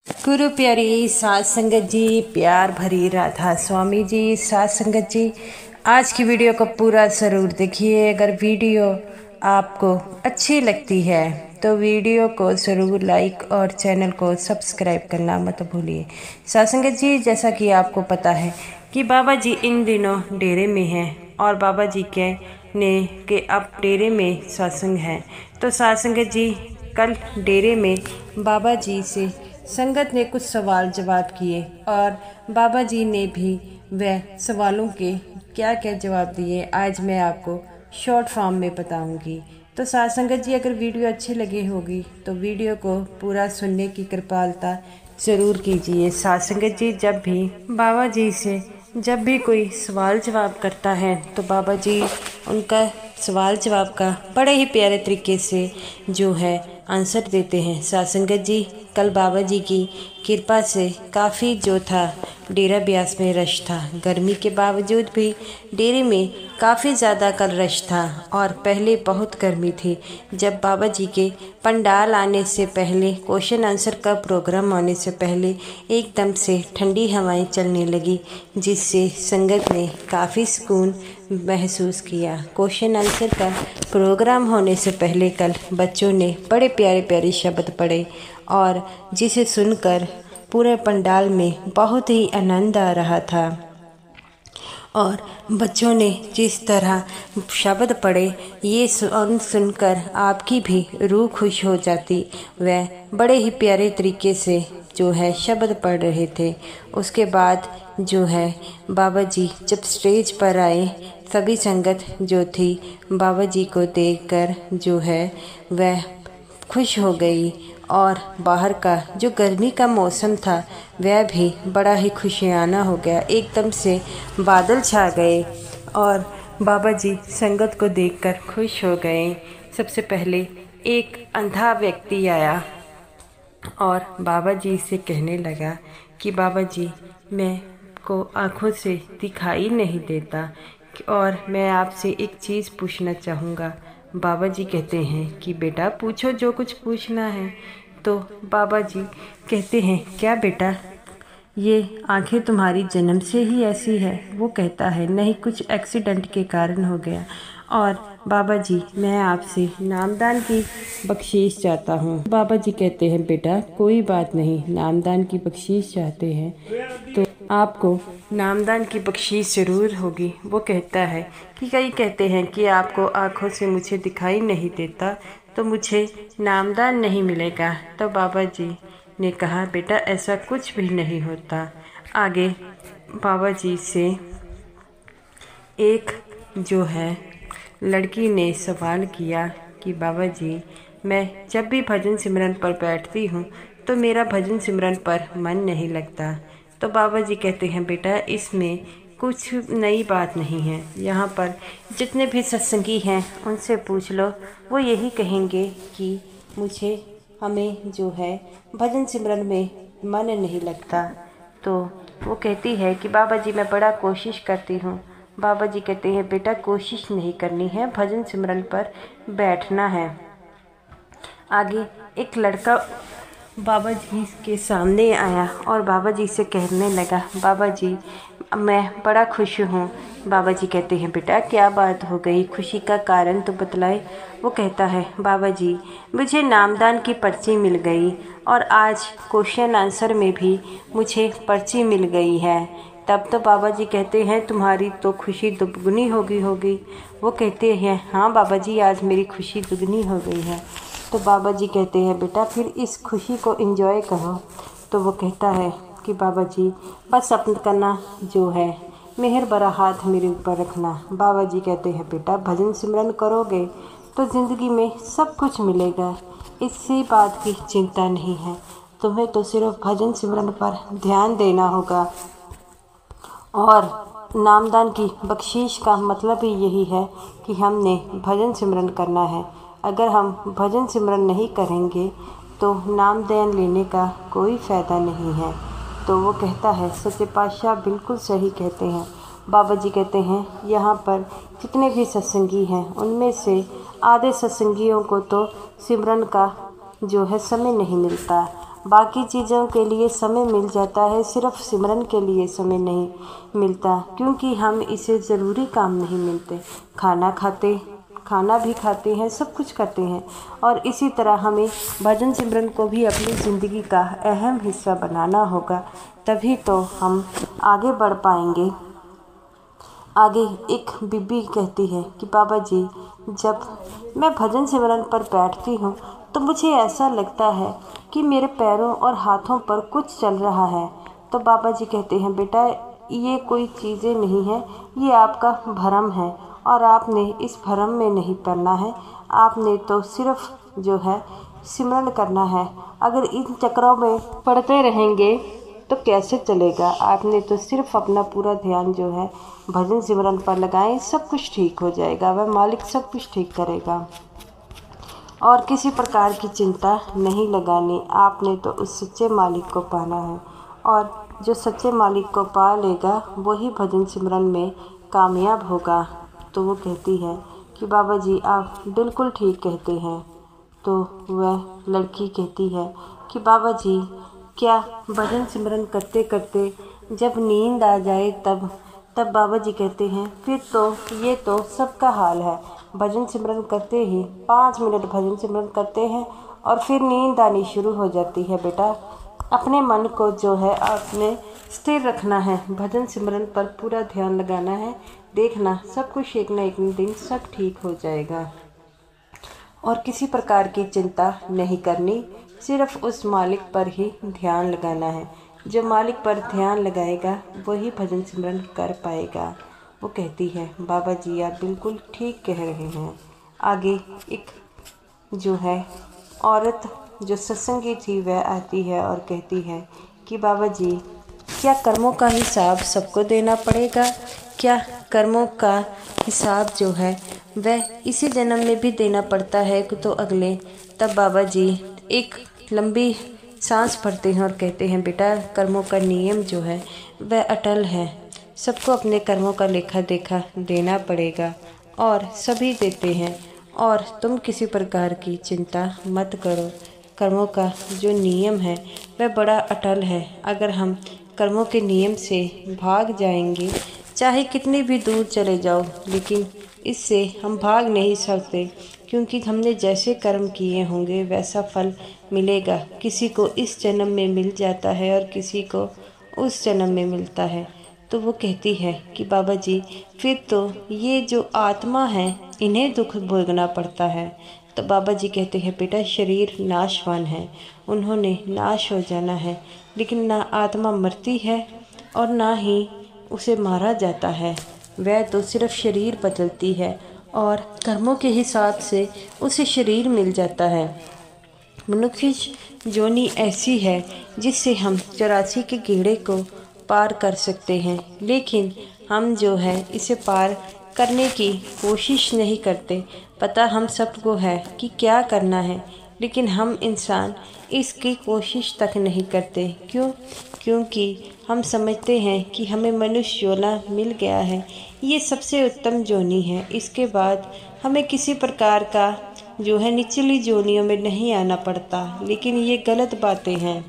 गुरु प्यारी सात संगत जी, प्यार भरी राधा स्वामी जी, सात संगत जी, आज की वीडियो को पूरा ज़रूर देखिए। अगर वीडियो आपको अच्छी लगती है तो वीडियो को ज़रूर लाइक और चैनल को सब्सक्राइब करना मत भूलिए। सात संगत जी, जैसा कि आपको पता है कि बाबा जी इन दिनों डेरे में हैं और बाबा जी के अब डेरे में सत्संग है। तो सात संगत जी, कल डेरे में बाबा जी से संगत ने कुछ सवाल जवाब किए और बाबा जी ने भी वह सवालों के क्या क्या जवाब दिए आज मैं आपको शॉर्ट फॉर्म में बताऊंगी। तो साथ संगत जी, अगर वीडियो अच्छी लगी होगी तो वीडियो को पूरा सुनने की कृपालता ज़रूर कीजिए। साथ संगत जी, जब भी बाबा जी से जब भी कोई सवाल जवाब करता है तो बाबा जी उनका सवाल जवाब का बड़े ही प्यारे तरीके से जो है आंसर देते हैं। साथ संगत जी, कल बाबा जी की कृपा से काफ़ी जो था डेरा ब्यास में रश था। गर्मी के बावजूद भी डेरे में काफ़ी ज़्यादा कल रश था और पहले बहुत गर्मी थी। जब बाबा जी के पंडाल आने से पहले, क्वेश्चन आंसर का प्रोग्राम आने से पहले एकदम से ठंडी हवाएं चलने लगी, जिससे संगत ने काफ़ी सुकून महसूस किया। क्वेश्चन आंसर का प्रोग्राम होने से पहले कल बच्चों ने बड़े प्यारे प्यारे शब्द पढ़े और जिसे सुनकर पूरे पंडाल में बहुत ही आनंद आ रहा था। और बच्चों ने जिस तरह शब्द पढ़े ये सुनकर आपकी भी रूह खुश हो जाती। वह बड़े ही प्यारे तरीके से जो है शब्द पढ़ रहे थे। उसके बाद जो है बाबा जी जब स्टेज पर आए, सभी संगत जो थी बाबा जी को देखकर जो है वह खुश हो गई और बाहर का जो गर्मी का मौसम था वह भी बड़ा ही खुशियाना हो गया। एकदम से बादल छा गए और बाबा जी संगत को देखकर खुश हो गए। सबसे पहले एक अंधा व्यक्ति आया और बाबा जी से कहने लगा कि बाबा जी, मैं को आँखों से दिखाई नहीं देता और मैं आपसे एक चीज़ पूछना चाहूँगा। बाबा जी कहते हैं कि बेटा पूछो, जो कुछ पूछना है। तो बाबा जी कहते हैं, क्या बेटा ये आंखें तुम्हारी जन्म से ही ऐसी है? वो कहता है, नहीं, कुछ एक्सीडेंट के कारण हो गया। और बाबा जी, मैं आपसे नामदान की बख्शीश चाहता हूँ। बाबा जी कहते हैं, बेटा कोई बात नहीं, नामदान की बख्शीश चाहते हैं तो आपको नामदान की बख्शीश ज़रूर होगी। वो कहता है कि कई कहते हैं कि आपको आँखों से मुझे दिखाई नहीं देता तो मुझे नामदान नहीं मिलेगा। तो बाबा जी ने कहा, बेटा ऐसा कुछ भी नहीं होता। आगे बाबा जी से एक जो है लड़की ने सवाल किया कि बाबा जी, मैं जब भी भजन सिमरन पर बैठती हूँ तो मेरा भजन सिमरन पर मन नहीं लगता। तो बाबा जी कहते हैं, बेटा इसमें कुछ नई बात नहीं है। यहाँ पर जितने भी सत्संगी हैं उनसे पूछ लो, वो यही कहेंगे कि हमें जो है भजन सिमरन में मन नहीं लगता। तो वो कहती है कि बाबा जी मैं बड़ा कोशिश करती हूँ। बाबा जी कहते हैं, बेटा कोशिश नहीं करनी है, भजन सिमरन पर बैठना है। आगे एक लड़का बाबा जी के सामने आया और बाबा जी से कहने लगा, बाबा जी मैं बड़ा खुश हूँ। बाबा जी कहते हैं, बेटा क्या बात हो गई, खुशी का कारण तो बतलाए। वो कहता है, बाबा जी मुझे नामदान की पर्ची मिल गई और आज क्वेश्चन आंसर में भी मुझे पर्ची मिल गई है। तब तो बाबा जी कहते हैं, तुम्हारी तो खुशी दुगनी होगी। वो कहते हैं, हाँ बाबा जी आज मेरी खुशी दुगनी हो गई है। तो बाबा जी कहते हैं, बेटा फिर इस खुशी को एंजॉय करो। तो वो कहता है कि बाबा जी बस अपना जो है मेहर भरा हाथ मेरे ऊपर रखना। बाबा जी कहते हैं, बेटा भजन सिमरन करोगे तो ज़िंदगी में सब कुछ मिलेगा, इसी बात की चिंता नहीं है। तुम्हें तो सिर्फ भजन सिमरन पर ध्यान देना होगा और नामदान की बख्शीश का मतलब ही यही है कि हमने भजन सिमरन करना है। अगर हम भजन सिमरन नहीं करेंगे तो नामदान लेने का कोई फ़ायदा नहीं है। तो वो कहता है, सच्चे पातशाह बिल्कुल सही कहते हैं। बाबा जी कहते हैं, यहाँ पर जितने भी सत्संगी हैं उनमें से आधे सत्संगियों को तो सिमरन का जो है समय नहीं मिलता। बाकी चीज़ों के लिए समय मिल जाता है, सिर्फ सिमरन के लिए समय नहीं मिलता, क्योंकि हम इसे ज़रूरी काम नहीं मिलते। खाना भी खाते हैं, सब कुछ करते हैं। और इसी तरह हमें भजन सिमरन को भी अपनी ज़िंदगी का अहम हिस्सा बनाना होगा, तभी तो हम आगे बढ़ पाएंगे। आगे एक बीबी कहती है कि बाबा जी, जब मैं भजन सिमरन पर बैठती हूँ तो मुझे ऐसा लगता है कि मेरे पैरों और हाथों पर कुछ चल रहा है। तो बाबा जी कहते हैं, बेटा ये कोई चीज़ें नहीं है, ये आपका भ्रम है और आपने इस भ्रम में नहीं पड़ना है। आपने तो सिर्फ जो है सिमरन करना है। अगर इन चक्रों में पड़ते रहेंगे तो कैसे चलेगा। आपने तो सिर्फ अपना पूरा ध्यान जो है भजन सिमरन पर लगाएं, सब कुछ ठीक हो जाएगा। वह मालिक सब कुछ ठीक करेगा और किसी प्रकार की चिंता नहीं लगानी। आपने तो उस सच्चे मालिक को पाना है और जो सच्चे मालिक को पा लेगा वही भजन सिमरन में कामयाब होगा। तो वो कहती है कि बाबा जी आप बिल्कुल ठीक कहते हैं। तो वह लड़की कहती है कि बाबा जी, क्या भजन सिमरन करते करते जब नींद आ जाए तब बाबा जी कहते हैं, फिर तो ये तो सबका हाल है। भजन सिमरन करते ही 5 मिनट भजन सिमरन करते हैं और फिर नींद आनी शुरू हो जाती है। बेटा अपने मन को जो है आपने स्थिर रखना है, भजन सिमरन पर पूरा ध्यान लगाना है। देखना सब कुछ एक न एक दिन सब ठीक हो जाएगा और किसी प्रकार की चिंता नहीं करनी, सिर्फ उस मालिक पर ही ध्यान लगाना है। जो मालिक पर ध्यान लगाएगा वही भजन सिमरन कर पाएगा। वो कहती है, बाबा जी आप बिल्कुल ठीक कह रहे हैं। आगे एक जो है औरत जो सत्संगी थी वह आती है और कहती है कि बाबा जी, क्या कर्मों का हिसाब सबको देना पड़ेगा? क्या कर्मों का हिसाब जो है वह इसी जन्म में भी देना पड़ता है तो अगले? तब बाबा जी एक लंबी सांस भरते हैं और कहते हैं, बेटा कर्मों का नियम जो है वह अटल है। सबको अपने कर्मों का लेखा देखा देना पड़ेगा और सभी देते हैं और तुम किसी प्रकार की चिंता मत करो। कर्मों का जो नियम है वह बड़ा अटल है। अगर हम कर्मों के नियम से भाग जाएंगे, चाहे कितनी भी दूर चले जाओ, लेकिन इससे हम भाग नहीं सकते, क्योंकि हमने जैसे कर्म किए होंगे वैसा फल मिलेगा। किसी को इस जन्म में मिल जाता है और किसी को उस जन्म में मिलता है। तो वो कहती है कि बाबा जी, फिर तो ये जो आत्मा है इन्हें दुख भोगना पड़ता है। तो बाबा जी कहते हैं, बेटा शरीर नाशवान है, उन्होंने नाश हो जाना है, लेकिन ना आत्मा मरती है और ना ही उसे मारा जाता है। वह तो सिर्फ शरीर बदलती है और कर्मों के हिसाब से उसे शरीर मिल जाता है। मनुष्य जोनी ऐसी है जिससे हम 84 के गेड़े को पार कर सकते हैं, लेकिन हम जो है इसे पार करने की कोशिश नहीं करते। पता हम सबको है कि क्या करना है, लेकिन हम इंसान इसकी कोशिश तक नहीं करते। क्यों? क्योंकि हम समझते हैं कि हमें मनुष्य जोना मिल गया है, ये सबसे उत्तम जोनी है। इसके बाद हमें किसी प्रकार का जो है निचली जोनियों में नहीं आना पड़ता। लेकिन ये गलत बातें हैं।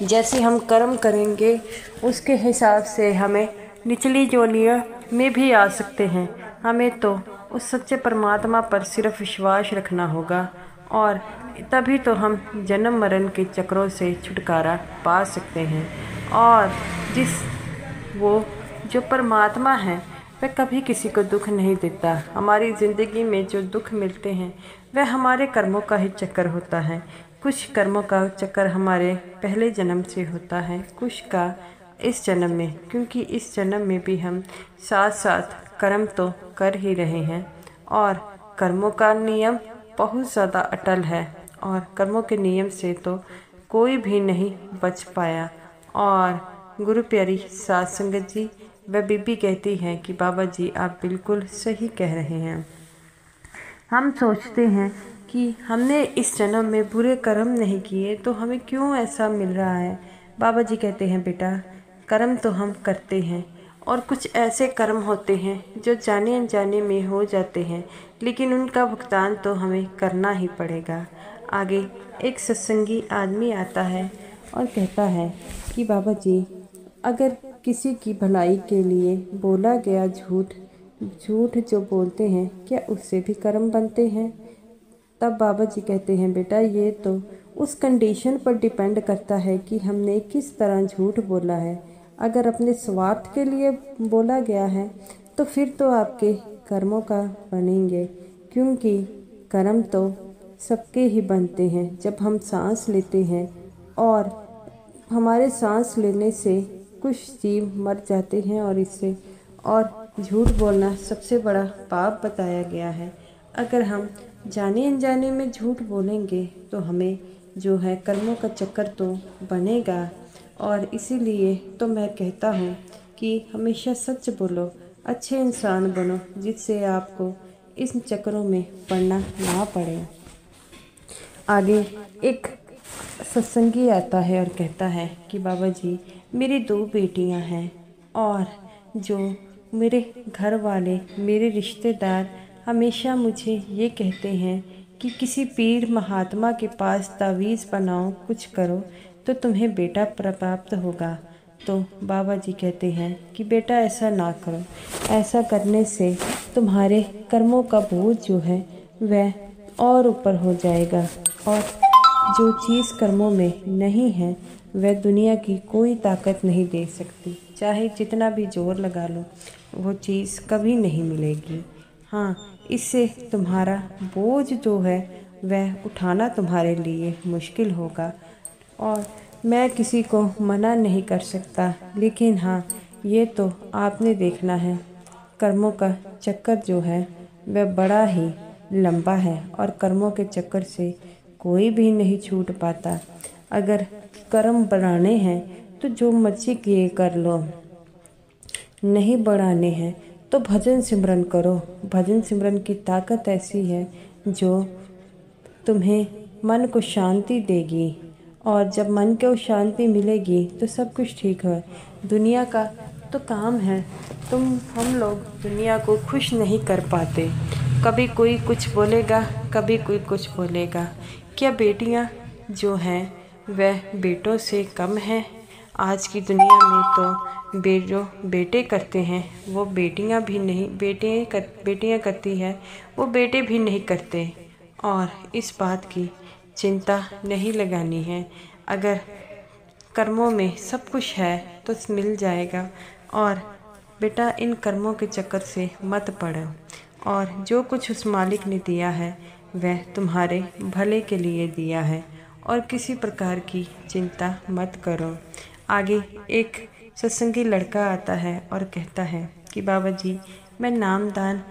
जैसे हम कर्म करेंगे उसके हिसाब से हमें निचली जोनियों में भी आ सकते हैं। हमें तो उस सच्चे परमात्मा पर सिर्फ विश्वास रखना होगा और तभी तो हम जन्म मरण के चक्रों से छुटकारा पा सकते हैं। और वो जो परमात्मा है वह कभी किसी को दुख नहीं देता। हमारी ज़िंदगी में जो दुख मिलते हैं वह हमारे कर्मों का ही चक्कर होता है। कुछ कर्मों का चक्कर हमारे पहले जन्म से होता है, कुछ का इस जन्म में, क्योंकि इस जन्म में भी हम साथ साथ कर्म तो कर ही रहे हैं और कर्मों का नियम बहुत ज़्यादा अटल है और कर्मों के नियम से तो कोई भी नहीं बच पाया। और गुरु प्यारी साध संगत जी वह बीबी कहती है कि बाबा जी आप बिल्कुल सही कह रहे हैं। हम सोचते हैं कि हमने इस जन्म में बुरे कर्म नहीं किए तो हमें क्यों ऐसा मिल रहा है। बाबा जी कहते हैं, बेटा कर्म तो हम करते हैं और कुछ ऐसे कर्म होते हैं जो जाने अनजाने में हो जाते हैं, लेकिन उनका भुगतान तो हमें करना ही पड़ेगा। आगे एक सत्संगी आदमी आता है और कहता है कि बाबा जी, अगर किसी की भलाई के लिए बोला गया झूठ जो बोलते हैं, क्या उससे भी कर्म बनते हैं? तब बाबा जी कहते हैं, बेटा ये तो उस कंडीशन पर डिपेंड करता है कि हमने किस तरह झूठ बोला है। अगर अपने स्वार्थ के लिए बोला गया है तो फिर तो आपके कर्मों का बनेंगे, क्योंकि कर्म तो सबके ही बनते हैं। जब हम सांस लेते हैं और हमारे सांस लेने से कुछ जीव मर जाते हैं और झूठ बोलना सबसे बड़ा पाप बताया गया है। अगर हम जाने अनजाने में झूठ बोलेंगे तो हमें जो है कर्मों का चक्कर तो बनेगा। और इसीलिए तो मैं कहता हूँ कि हमेशा सच बोलो, अच्छे इंसान बनो, जिससे आपको इस चक्करों में पड़ना ना पड़े। आगे एक सत्संगी आता है और कहता है कि बाबा जी, मेरी 2 बेटियां हैं और जो मेरे घर वाले, मेरे रिश्तेदार हमेशा मुझे ये कहते हैं कि किसी पीर महात्मा के पास तावीज़ बनाओ, कुछ करो तो तुम्हें बेटा प्राप्त होगा। तो बाबा जी कहते हैं कि बेटा ऐसा ना करो, ऐसा करने से तुम्हारे कर्मों का बोझ जो है वह और ऊपर हो जाएगा, और जो चीज़ कर्मों में नहीं है वह दुनिया की कोई ताकत नहीं दे सकती। चाहे जितना भी जोर लगा लो, वो चीज़ कभी नहीं मिलेगी। हाँ, इससे तुम्हारा बोझ जो है वह उठाना तुम्हारे लिए मुश्किल होगा। और मैं किसी को मना नहीं कर सकता, लेकिन हाँ, ये तो आपने देखना है, कर्मों का चक्कर जो है वह बड़ा ही लंबा है और कर्मों के चक्कर से कोई भी नहीं छूट पाता। अगर कर्म बढ़ाने हैं तो जो मर्जी किए कर लो, नहीं बढ़ाने हैं तो भजन सिमरन करो। भजन सिमरन की ताकत ऐसी है जो तुम्हें मन को शांति देगी, और जब मन को शांति मिलेगी तो सब कुछ ठीक है। दुनिया का तो काम है, हम लोग दुनिया को खुश नहीं कर पाते। कभी कोई कुछ बोलेगा, कभी कोई कुछ बोलेगा। क्या बेटियां जो हैं वह बेटों से कम हैं? आज की दुनिया में तो जो बेटे करते हैं वो बेटियां भी नहीं, बेटियां करती है वो बेटे भी नहीं करते। और इस बात की चिंता नहीं लगानी है। अगर कर्मों में सब कुछ है तो मिल जाएगा। और बेटा, इन कर्मों के चक्कर से मत पड़ो, और जो कुछ उस मालिक ने दिया है वह तुम्हारे भले के लिए दिया है, और किसी प्रकार की चिंता मत करो। आगे एक सत्संगी लड़का आता है और कहता है कि बाबा जी, मैं नामदान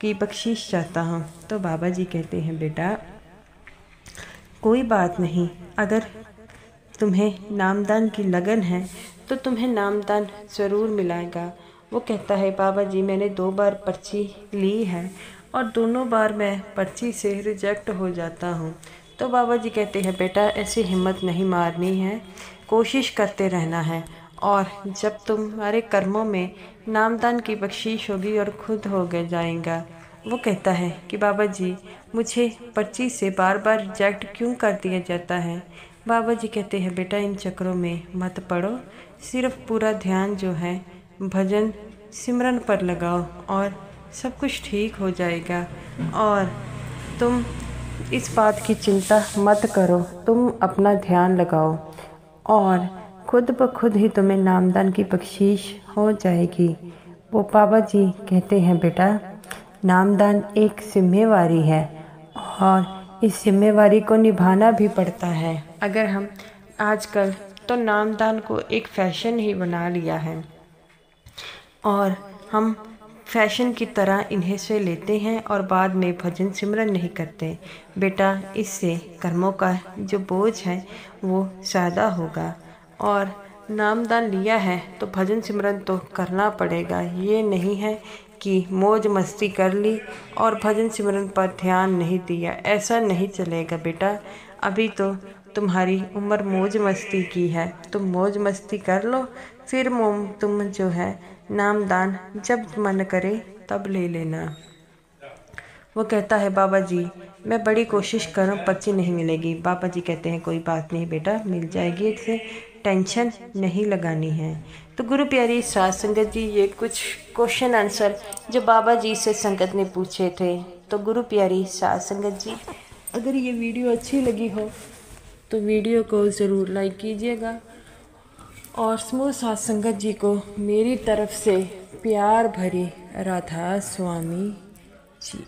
की बख्शीश चाहता हूँ। तो बाबा जी कहते हैं, बेटा कोई बात नहीं, अगर तुम्हें नामदान की लगन है तो तुम्हें नामदान ज़रूर मिलेगा। वो कहता है, बाबा जी, मैंने 2 बार पर्ची ली है और दोनों बार मैं पर्ची से रिजेक्ट हो जाता हूँ। तो बाबा जी कहते हैं, बेटा ऐसी हिम्मत नहीं मारनी है, कोशिश करते रहना है, और जब तुम्हारे कर्मों में नामदान की बख्शीश होगी और खुद हो गए जाएगा। वो कहता है कि बाबा जी, मुझे पर्ची से बार बार रिजेक्ट क्यों कर दिया जाता है? बाबा जी कहते हैं, बेटा इन चक्करों में मत पड़ो, सिर्फ पूरा ध्यान जो है भजन सिमरन पर लगाओ और सब कुछ ठीक हो जाएगा। और तुम इस बात की चिंता मत करो, तुम अपना ध्यान लगाओ और खुद ब खुद ही तुम्हें नामदान की बख्शीश हो जाएगी। वो बाबा जी कहते हैं, बेटा नामदान एक जिम्मेवारी है और इस जिम्मेवारी को निभाना भी पड़ता है। अगर हम आजकल तो नामदान को एक फ़ैशन ही बना लिया है और हम फैशन की तरह इन्हें से लेते हैं और बाद में भजन सिमरन नहीं करते। बेटा, इससे कर्मों का जो बोझ है वो ज़्यादा होगा, और नामदान लिया है तो भजन सिमरन तो करना पड़ेगा। ये नहीं है कि मौज मस्ती कर ली और भजन सिमरन पर ध्यान नहीं दिया, ऐसा नहीं चलेगा बेटा। अभी तो तुम्हारी उम्र मौज मस्ती की है, तुम मौज मस्ती कर लो, फिर तुम जो है नामदान जब मन करे तब ले लेना। वो कहता है बाबा जी मैं बड़ी कोशिश कर रहा हूँ, पर्ची नहीं मिलेगी। बाबा जी कहते हैं कोई बात नहीं बेटा, मिल जाएगी, इसे टेंशन नहीं लगानी है। तो गुरु प्यारी साध संगत जी, ये कुछ क्वेश्चन आंसर जो बाबा जी से संगत ने पूछे थे। तो गुरु प्यारी साध संगत जी, अगर ये वीडियो अच्छी लगी हो तो वीडियो को ज़रूर लाइक कीजिएगा और समूह साध संगत जी को मेरी तरफ से प्यार भरी राधा स्वामी जी।